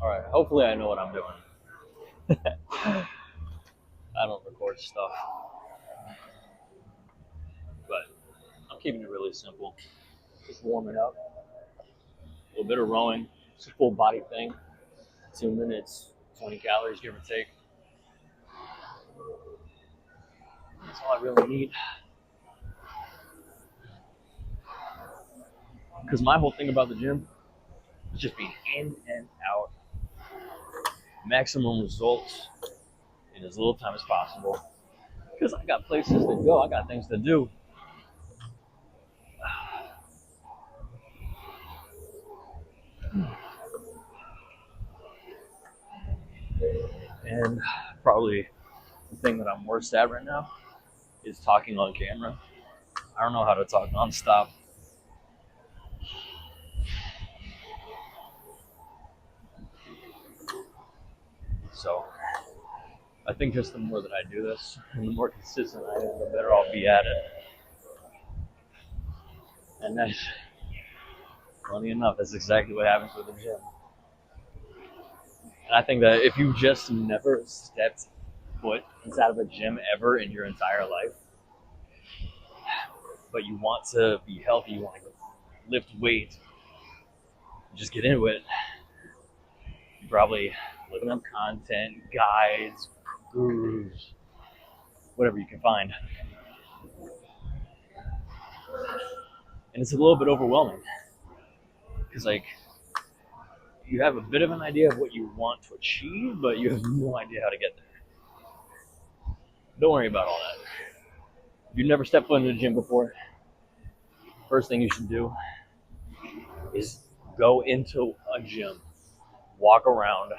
All right, hopefully I know what I'm doing. I don't record stuff, but I'm keeping it really simple. Just warming up, a little bit of rowing. It's a full body thing. 2 minutes, 20 calories, give or take. That's all I really need. Because my whole thing about the gym is just being in and out. Maximum results in as little time as possible. Because I got places to go, I got things to do. And probably the thing that I'm worst at right now is talking on camera. I don't know how to talk nonstop. So I think just the more that I do this and the more consistent I am, the better I'll be at it. And that's, funny enough, that's exactly what happens with the gym. And I think that if you just never stepped foot inside of a gym ever in your entire life, but you want to be healthy, you want to lift weight, just get into it, you probably looking up content, guides, gurus, whatever you can find. And it's a little bit overwhelming because, like, you have a bit of an idea of what you want to achieve, but you have no idea how to get there. Don't worry about all that. If you've never stepped foot in the gym before, first thing you should do is go into a gym, walk around,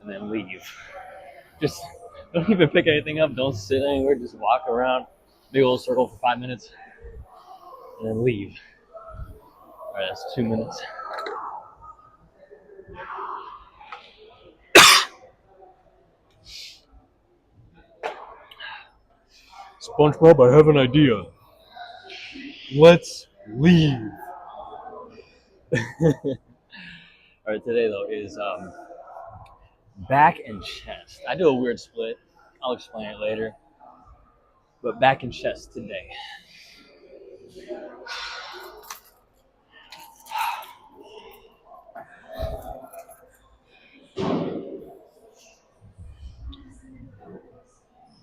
and then leave. Just don't even pick anything up. Don't sit anywhere. Just walk around, big old circle for 5 minutes, and then leave. All right, that's 2 minutes. SpongeBob, I have an idea. Let's leave. All right, today though is back and chest. I do a weird split. I'll explain it later. But back and chest today.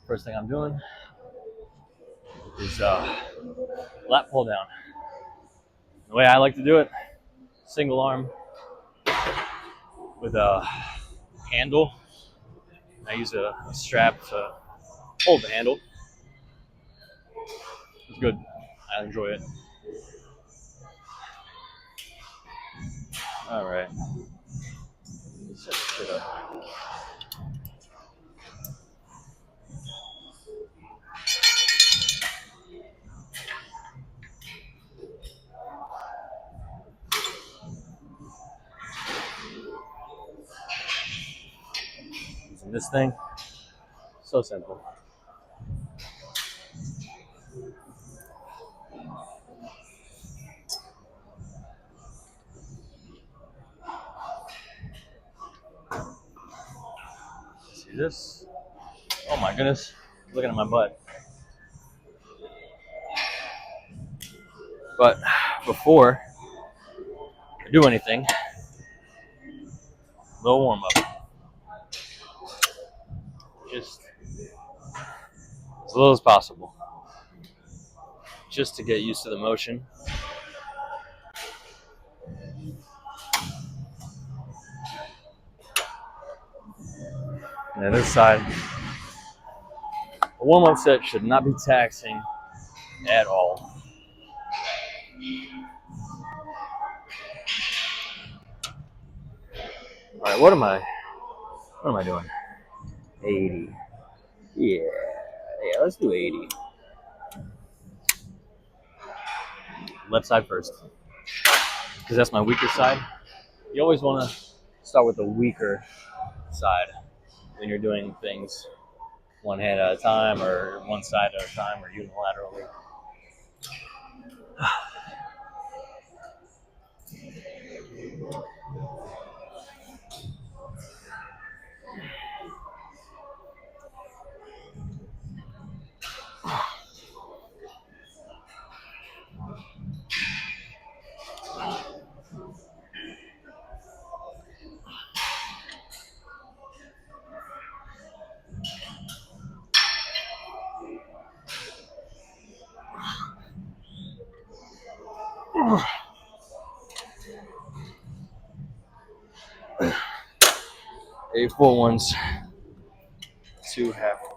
First thing I'm doing is lat pull down. The way I like to do it, single arm with a handle. I use a strap to hold the handle. It's good. I enjoy it. All right. Let's set this shit up. Using this thing, so simple. See this? Oh my goodness. Looking at my butt. But before I do anything, little warm up. Just as little as possible. Just to get used to the motion. And this side, a warm-up set should not be taxing at all. All right, what am I doing? 80. Yeah, let's do 80. Left side first, because that's my weaker side. You always want to start with the weaker side when you're doing things one hand at a time, or one side at a time, or unilaterally. 8 full ones, 2 half ones.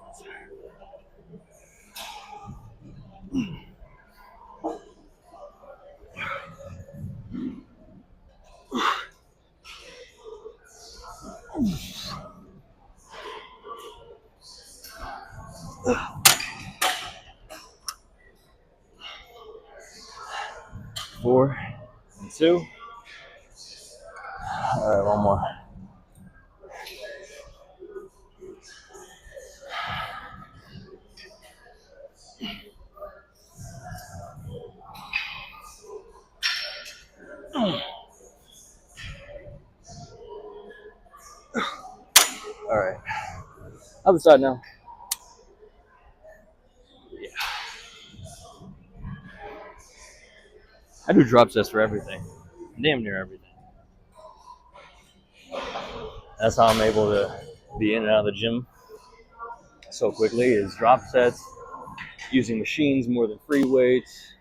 Four and 2. All right, one more. All right. Other side now. Yeah. I do drop sets for everything. Damn near everything. That's how I'm able to be in and out of the gym so quickly, is drop sets, using machines more than free weights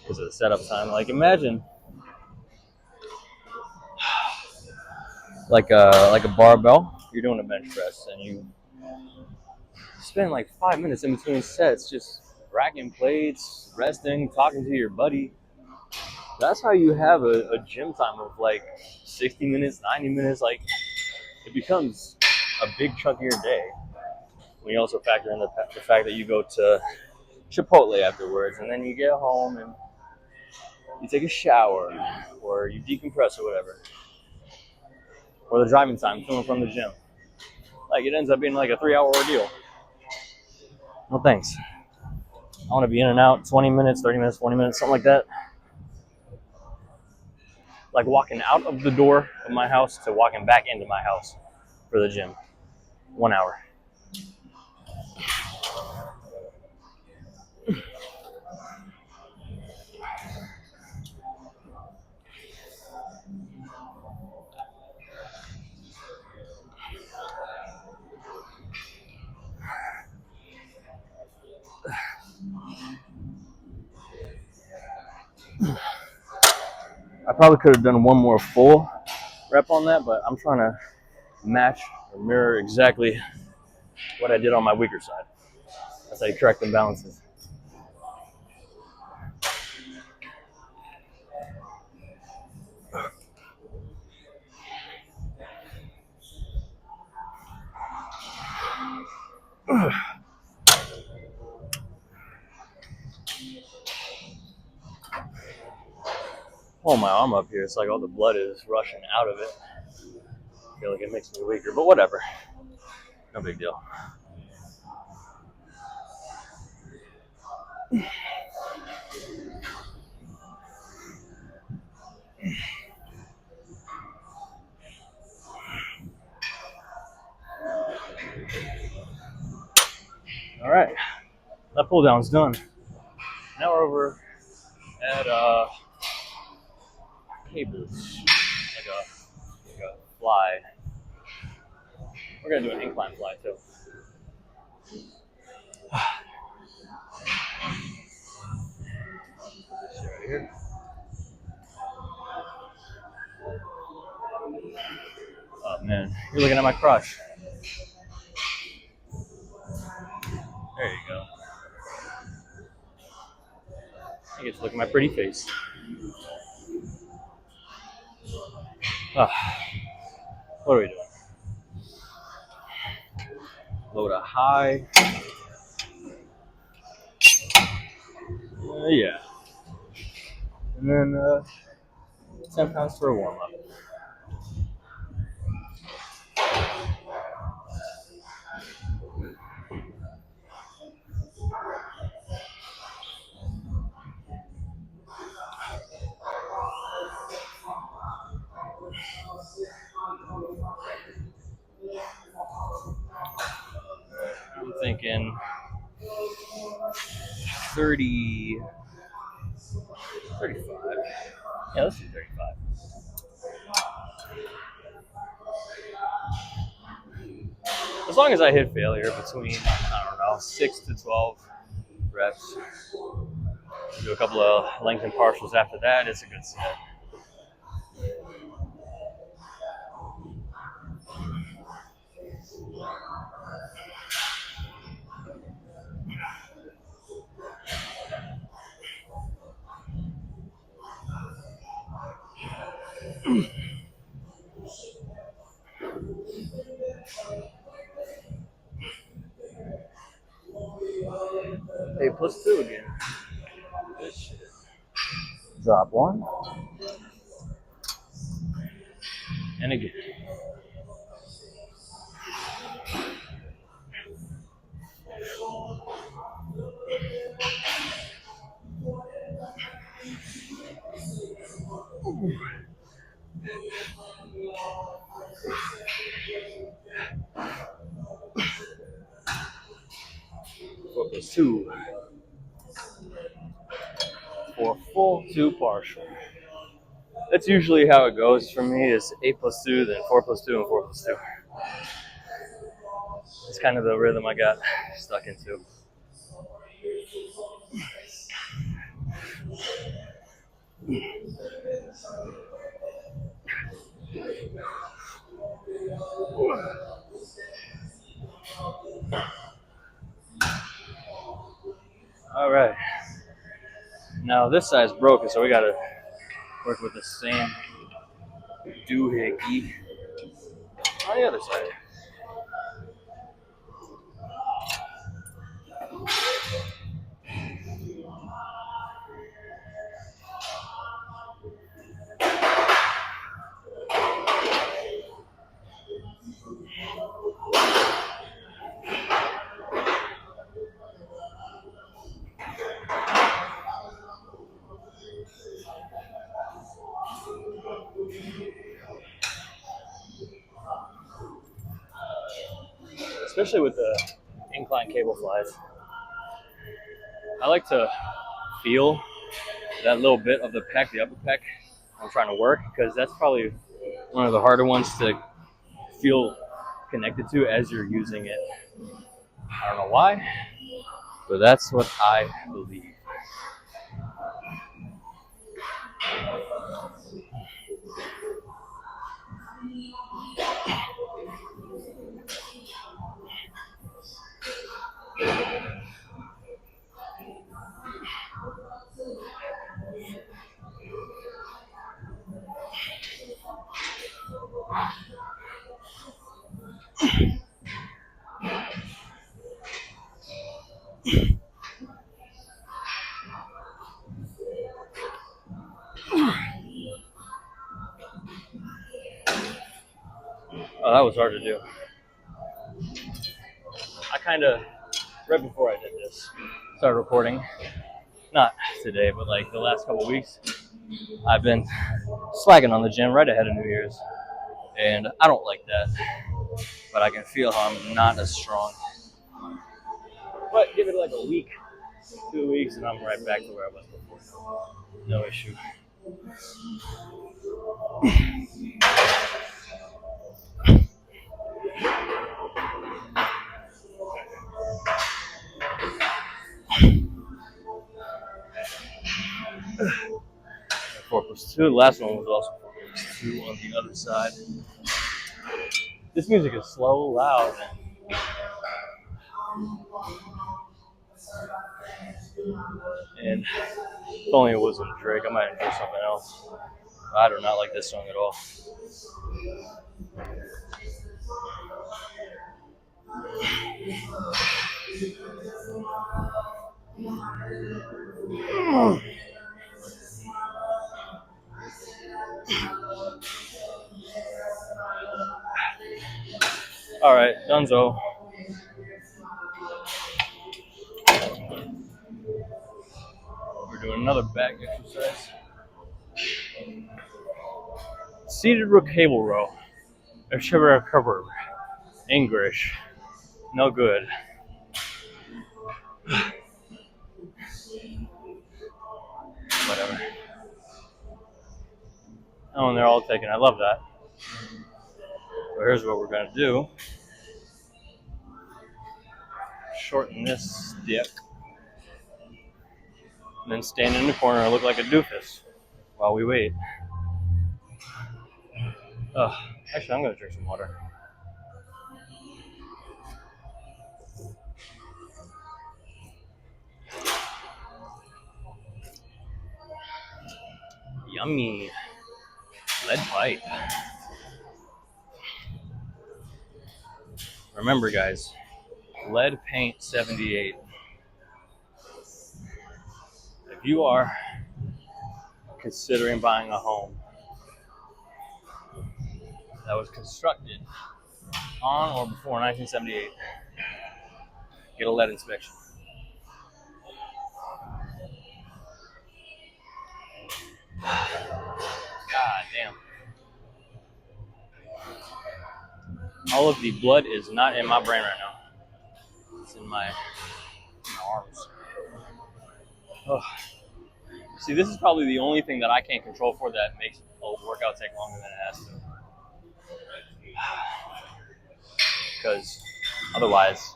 because of the setup time. Like imagine like a barbell, you're doing a bench press and you spend like 5 minutes in between sets just racking plates, resting, talking to your buddy. That's how you have a gym time of like 60 minutes, 90 minutes. Like it becomes a big chunk of your day. When you also factor in the fact that you go to Chipotle afterwards and then you get home and you take a shower or you decompress or whatever. Or the driving time to and from the gym. Like it ends up being like a 3-hour ordeal. No thanks. I want to be in and out 20 minutes, 30 minutes, 20 minutes, something like that. Like walking out of the door of my house to walking back into my house for the gym. 1 hour. I probably could have done one more full rep on that, but I'm trying to match or mirror exactly what I did on my weaker side. That's how you correct imbalances. Oh, my arm up here, it's like all the blood is rushing out of it. I feel like it makes me weaker, but whatever. No big deal. All right, that pull down's done. Now we're over at cables, like a fly. We're gonna do an incline fly too. This shit right here. Oh man, you're looking at my crotch. There you go. You get to look at my pretty face. What are we doing? Load a high. Yeah. And then 10 pounds for a warm up. I'm thinking 30, 35. Yeah, let's do 35. As long as I hit failure between, I don't know, 6 to 12 reps, do a couple of lengthened partials after that, it's a good set. 8+2 again. Good shit. Drop one. And again. Ooh. 4+2. 4 full, 2 partial. That's usually how it goes for me, is 8+2, then 4+2, and 4+2. It's kind of the rhythm I got stuck into. All right. Now this side's broken, so we gotta work with the same doohickey on the other side. Especially with the incline cable flies, I like to feel that little bit of the pec, the upper pec, I'm trying to work, because that's probably one of the harder ones to feel connected to as you're using it. I don't know why, but that's what I believe. Oh, that was hard to do. I kind of, right before I did this, started recording. Not today, but like the last couple weeks, I've been slagging on the gym right ahead of New Year's. And I don't like that. But I can feel how I'm not as strong. But give it like a week, 2 weeks, and I'm right back to where I was before. No issue. Four plus two. The last one was also 4+2 on the other side. This music is slow, loud. And if only it wasn't Drake, I might do something else. I do not like this song at all. All right, donezo. We're doing another back exercise. Seated row cable row. English. No good. Whatever. Oh, and they're all taken. I love that. So here's what we're going to do. Shorten this stick. And then stand in the corner and look like a doofus while we wait. Actually, I'm going to drink some water. Yummy. Lead pipe. Remember, guys, lead paint 78. If you are considering buying a home that was constructed on or before 1978, get a lead inspection. God damn. All of the blood is not in my brain right now. It's in my arms. Ugh. See, this is probably the only thing that I can't control for that makes a workout take longer than it has to. Because otherwise,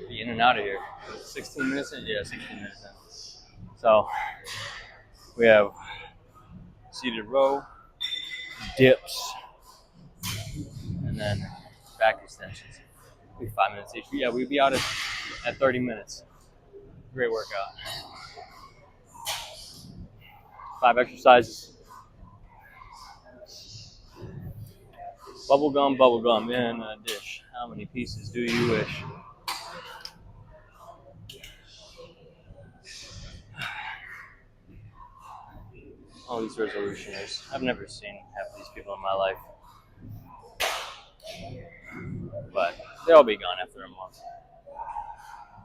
be in and out of here. 16 minutes in? Yeah, 16 minutes in. So, we have seated row, dips, and then back extensions. Be 5 minutes each. Yeah, we'd be out at 30 minutes. Great workout. 5 exercises. Bubble gum in a dish. How many pieces do you wish? All these resolutioners. I've never seen half of these people in my life. But they'll be gone after a month.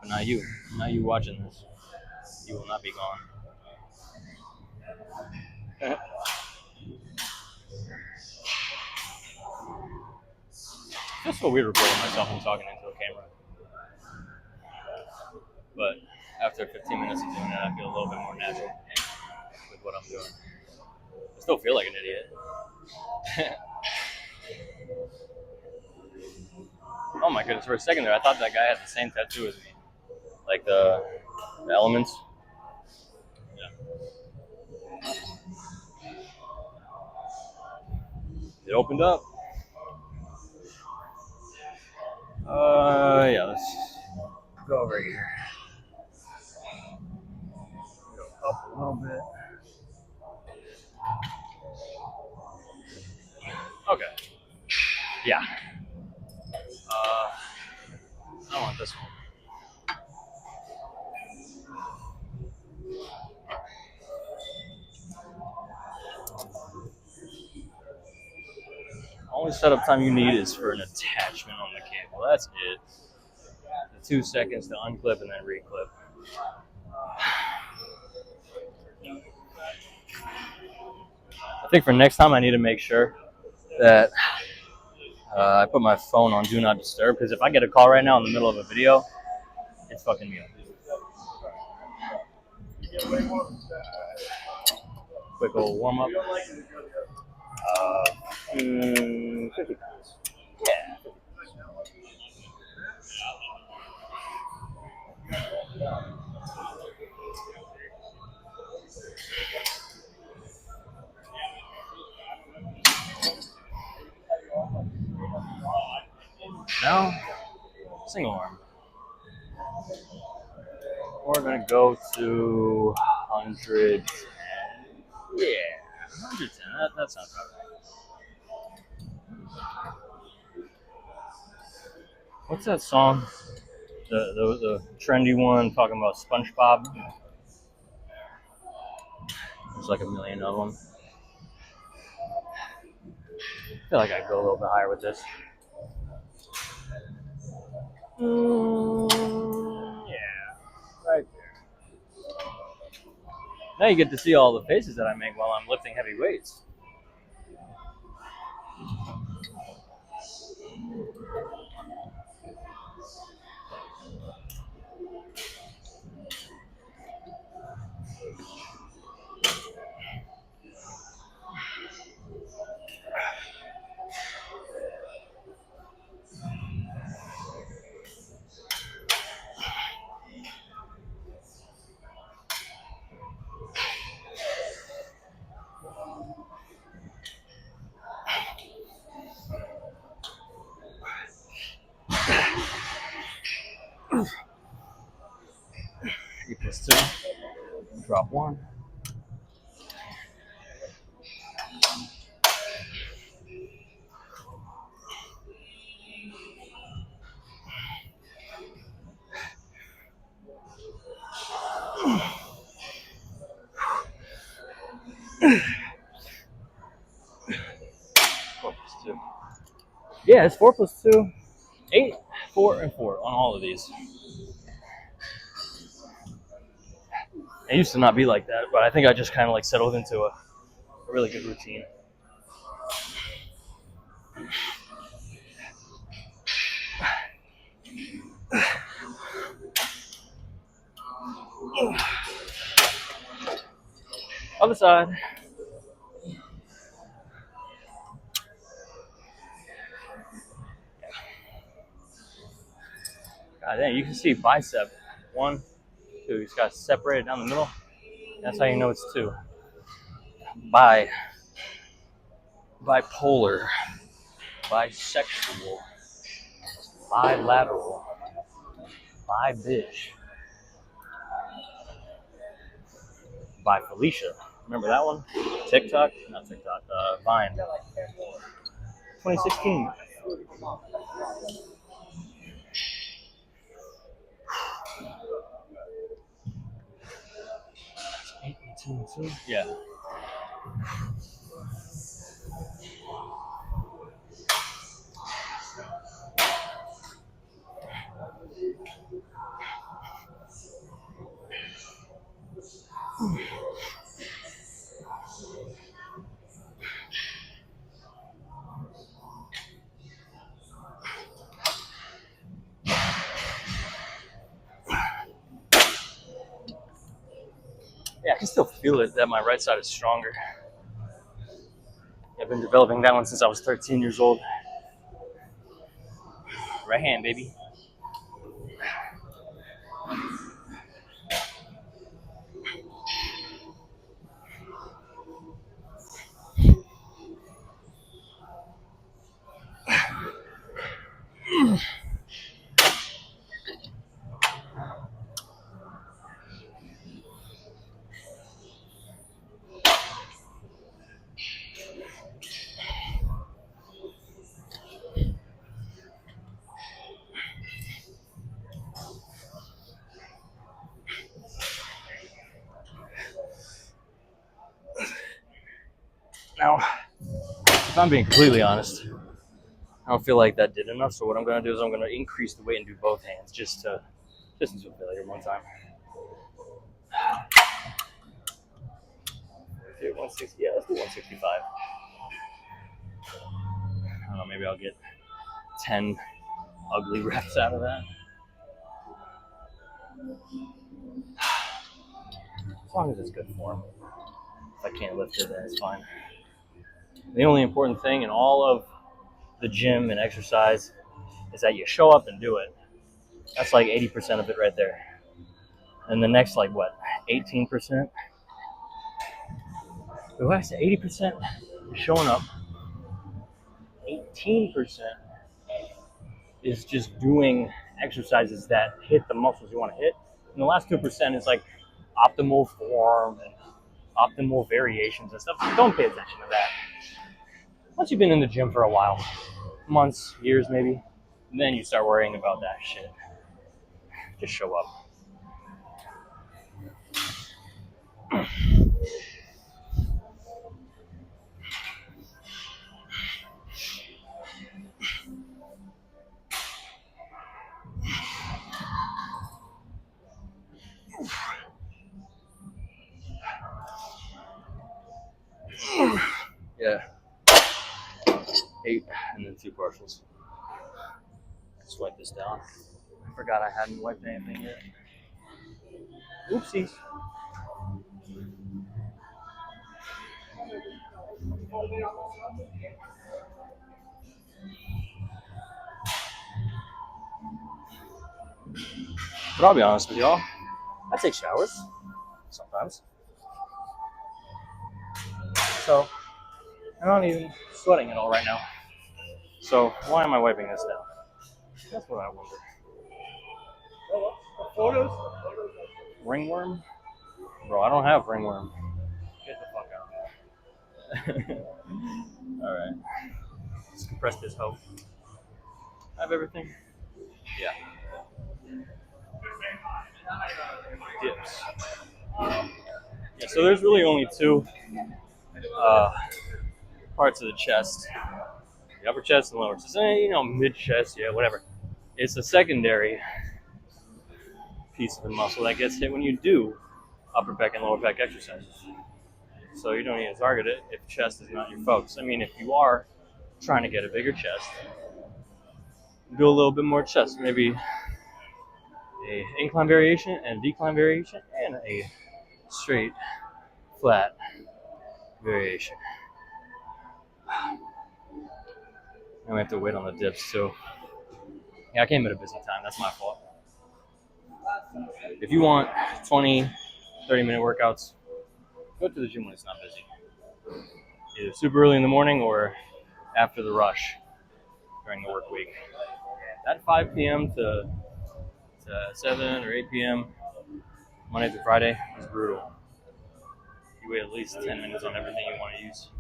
But not you. Not you watching this. You will not be gone. It's so weird recording myself and talking into a camera. But after 15 minutes of doing it, I feel a little bit more natural with what I'm doing. I still feel like an idiot. Oh my goodness, for a second there, I thought that guy had the same tattoo as me. Like the elements. Yeah. It opened up. Yeah, let's go over here. Go up a little bit. Okay. Yeah. I want this one. Only setup time you need is for an attachment on the cable. That's it. The 2 seconds to unclip and then reclip. I think for next time I need to make sure that I put my phone on Do Not Disturb, because if I get a call right now in the middle of a video, it's fucking me up. Quick old warm up. 50 pounds. Yeah. Now, single arm. We're gonna go to 110. Yeah, 110. That sounds about right. What's that song? The trendy one talking about SpongeBob. There's like a million of them. I feel like I'd go a little bit higher with this. Yeah, right there. Now you get to see all the faces that I make while I'm lifting heavy weights. Equals 2. Drop 1. 2. Yeah, it's 4 plus 2. 8, 4, and 4 on all of these. It used to not be like that, but I think I just kind of like settled into a really good routine. Other side. God dang, you can see bicep. 1, 2. He's got separated down the middle. That's how you know it's 2. Bipolar, bisexual, bilateral, bi-bitch, by Felicia. Remember that one? TikTok? Not TikTok. Vine. 2016. Yeah. Yeah, I can still feel it that my right side is stronger. I've been developing that one since I was 13 years old. Right hand, baby. Now, if I'm being completely honest, I don't feel like that did enough. So what I'm going to do is I'm going to increase the weight and do both hands just into failure one time. 160. Yeah, let's do 165. I don't know. Maybe I'll get 10 ugly reps out of that. As long as it's good form. If I can't lift it, then it's fine. The only important thing in all of the gym and exercise is that you show up and do it. That's like 80% of it right there. And the next, like what, 18%? What did I say? 80% is showing up. 18% is just doing exercises that hit the muscles you want to hit. And the last 2% is like optimal form and optimal variations and stuff. Don't pay attention to that. Once you've been in the gym for a while, months, years maybe, then you start worrying about that shit. Just show up. Yeah. 8 and then 2 partials. Let's wipe this down. I forgot I hadn't wiped anything yet. Oopsies. But I'll be honest with y'all, I take showers sometimes. So I'm not even sweating at all right now. So why am I wiping this down? That's what I wonder. Ringworm? Bro, I don't have ringworm. Get the fuck out. Alright. Let's compress this hoe. I have everything? Yeah. Dips. Yeah, so there's really only 2 parts of the chest the upper chest and lower chest, you know, mid chest, yeah, whatever. It's a secondary piece of the muscle that gets hit when you do upper pec and lower pec exercises. So you don't need to target it if chest is not your focus. I mean, if you are trying to get a bigger chest, do a little bit more chest, maybe a incline variation and decline variation and a straight flat variation. And we have to wait on the dips too. Yeah, I came at a busy time. That's my fault. If you want 20, 30-minute workouts, go to the gym when it's not busy. Either super early in the morning or after the rush during the work week. At 5 p.m. to 7 or 8 p.m. Monday through Friday is brutal. You wait at least 10 minutes on everything you want to use.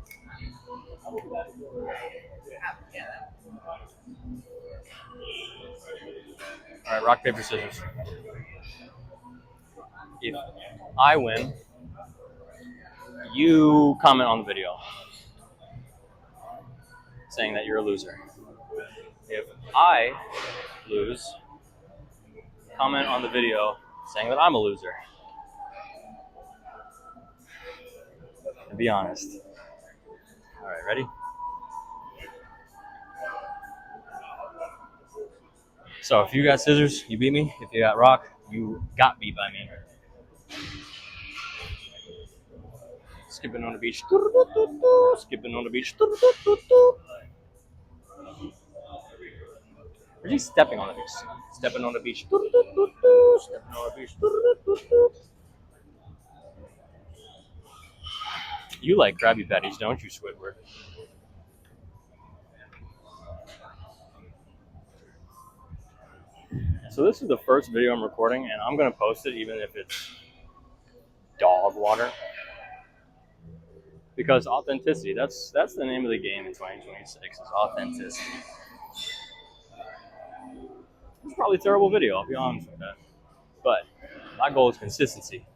All right, rock, paper, scissors. If I win, you comment on the video saying that you're a loser. If I lose, comment on the video saying that I'm a loser. And be honest. All right, ready? So if you got scissors, you beat me. If you got rock, you got beat by me. Skipping on the beach. Skipping on the beach. Or just stepping on the beach. Stepping on the beach. Stepping on the beach. You like Krabby Patties, don't you, Squidward? So this is the first video I'm recording, and I'm going to post it even if it's dog water. Because authenticity, that's the name of the game in 2026, is authenticity. It's probably a terrible video, I'll be honest with that. But my goal is consistency,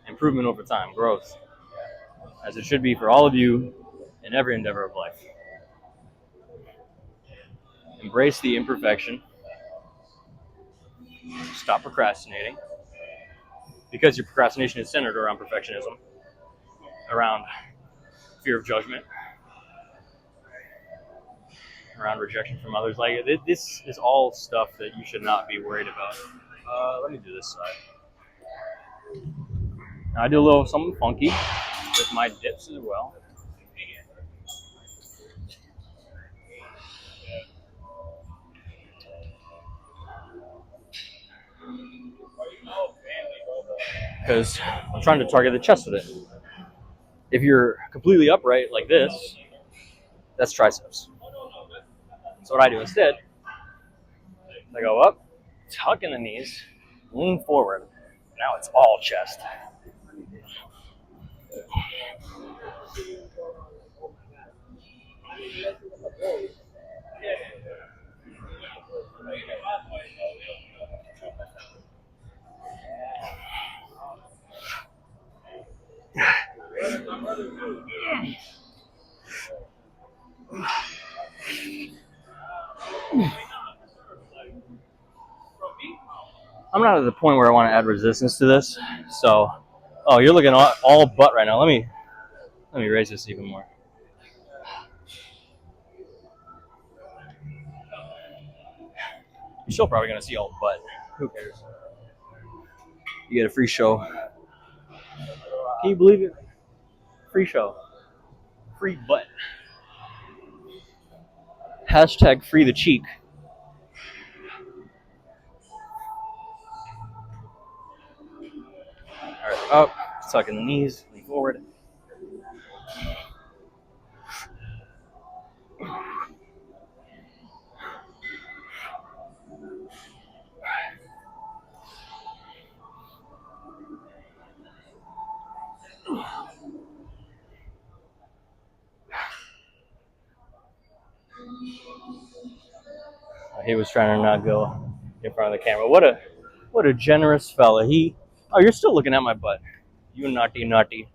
improvement over time, growth, as it should be for all of you in every endeavor of life. Embrace the imperfection. Stop procrastinating, because your procrastination is centered around perfectionism, around fear of judgment, around rejection from others. Like, this is all stuff that you should not be worried about. Let me do this side. Now I do a little something funky with my dips as well. Because I'm trying to target the chest with it. If you're completely upright like this, that's triceps. So what I do instead, I go up, tuck in the knees, lean forward. Now it's all chest. I'm not at the point where I want to add resistance to this, so you're looking all butt right now. Let me raise this even more. You're still probably gonna see all butt. Who cares? You get a free show. Can you believe it? Free show. Free butt. Hashtag free the cheek. Alright, up, tuck in the knees, lean forward. He was trying to not go in front of the camera. What a generous fella. Oh, you're still looking at my butt. You naughty.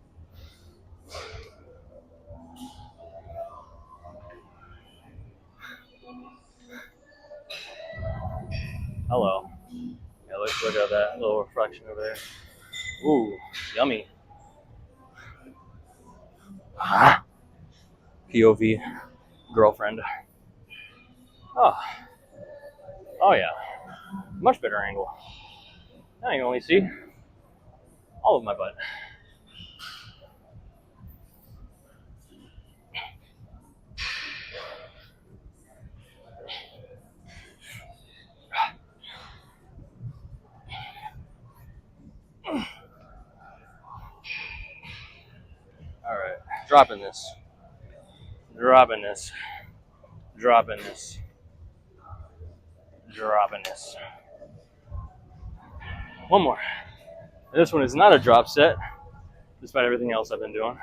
Hello. Yeah, look at that little reflection over there. Ooh, yummy. Ah, POV girlfriend. Oh, oh yeah. Much better angle. Now you can only see all of my butt. All right, dropping this, dropping this, dropping this, dropping this. One more. This one is not a drop set, despite everything else I've been doing.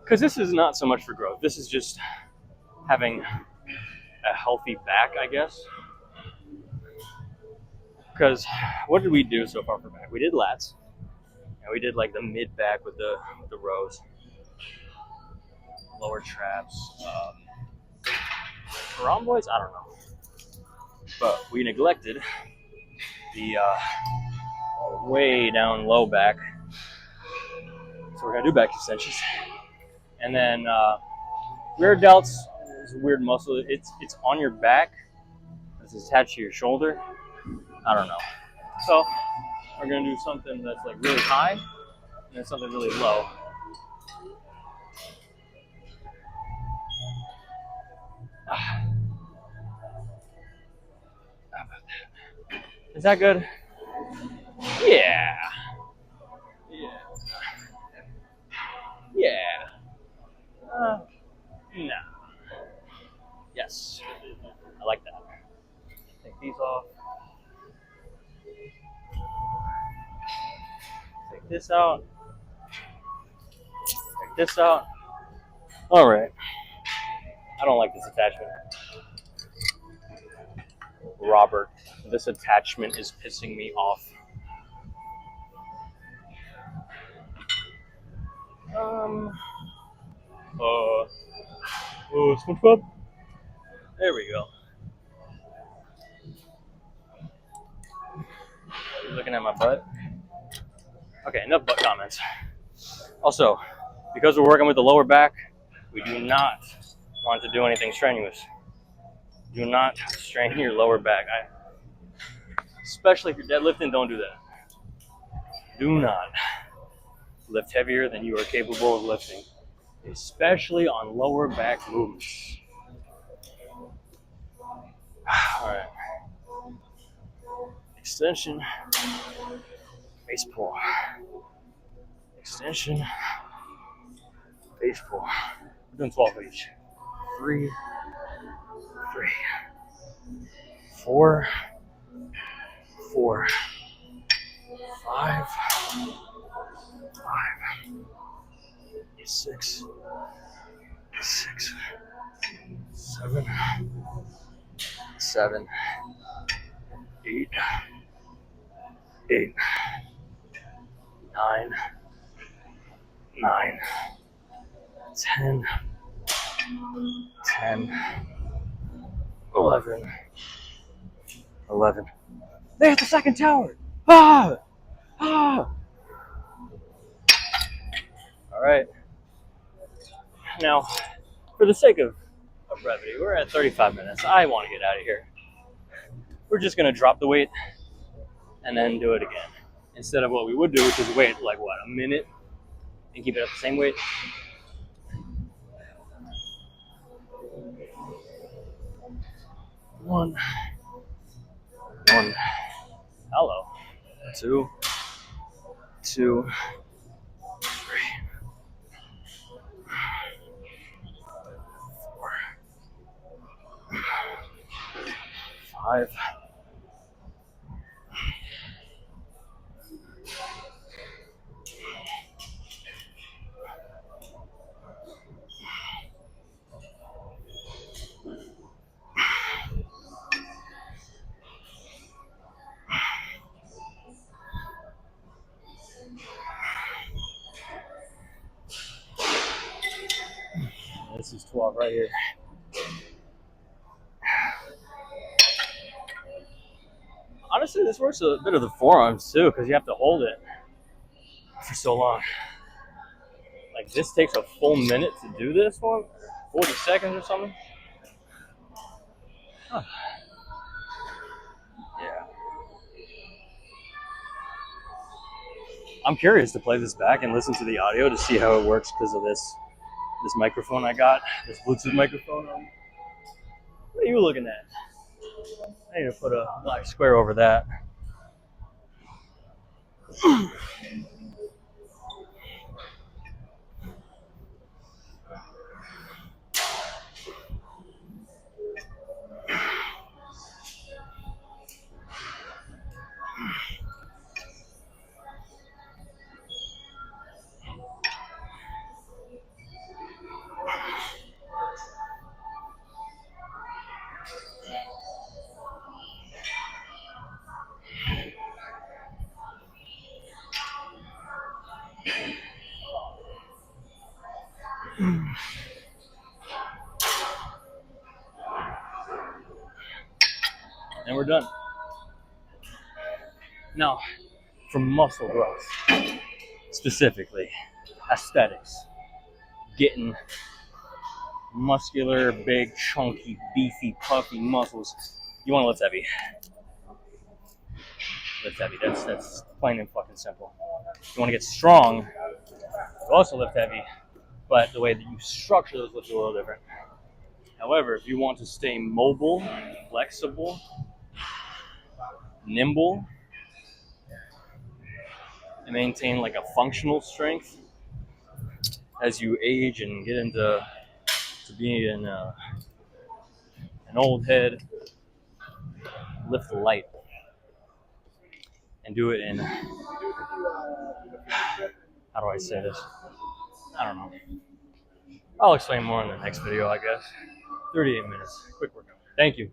Because this is not so much for growth. This is just having a healthy back, I guess. Because what did we do so far for back? We did lats, and we did like the mid back with the rows, lower traps, rhomboids. I don't know, but we neglected the way down low back. So we're gonna do back extensions, and then rear delts is a weird muscle. It's on your back. It's attached to your shoulder. I don't know. So we're gonna do something that's like really high, and then something really low. Is that good? Yeah. Yeah. Yeah. No. Yes. I like that. Take these off. Take this out. Take this out. All right. I don't like this attachment. Robert, this attachment is pissing me off. SpongeBob? There we go. You looking at my butt? Okay, enough butt comments. Also, because we're working with the lower back, we do not want to do anything strenuous. Do not strain your lower back. Especially if you're deadlifting, don't do that. Do not lift heavier than you are capable of lifting, especially on lower back movements. All right. Extension, base pull. Extension, base pull. We're doing 12 of each. 3, 3, 4, 4, 5, 5, 6, 6, 7, 7, 8, 8, 9, 9, 10, 10, 11, 11. There's the second tower. Ah! Ah! All right. Now, for the sake of brevity, we're at 35 minutes. I want to get out of here. We're just going to drop the weight and then do it again. Instead of what we would do, which is wait like what, a minute and keep it at the same weight. One. Hello. 2, 2, 3, 4, 5. This is 12 right here. honestly, this works a bit of the forearms too, because you have to hold it for so long. Like this takes a full minute to do this one, 40 seconds or something. Huh. Yeah. I'm curious to play this back and listen to the audio to see how it works because of this microphone I got, this Bluetooth microphone. What are you looking at? I need to put a black square over that. And we're done. Now, for muscle growth, specifically, aesthetics, getting muscular, big, chunky, beefy, puffy muscles, you want to lift heavy. Lift heavy. That's plain and fucking simple. If you want to get strong, you also lift heavy, but the way that you structure those lifts is a little different. However, if you want to stay mobile, flexible, nimble, and maintain like a functional strength as you age and get into being an old head, lift light and do it in, how do I say this? I don't know. I'll explain more in the next video, I guess. 38 minutes, quick workout. Thank you.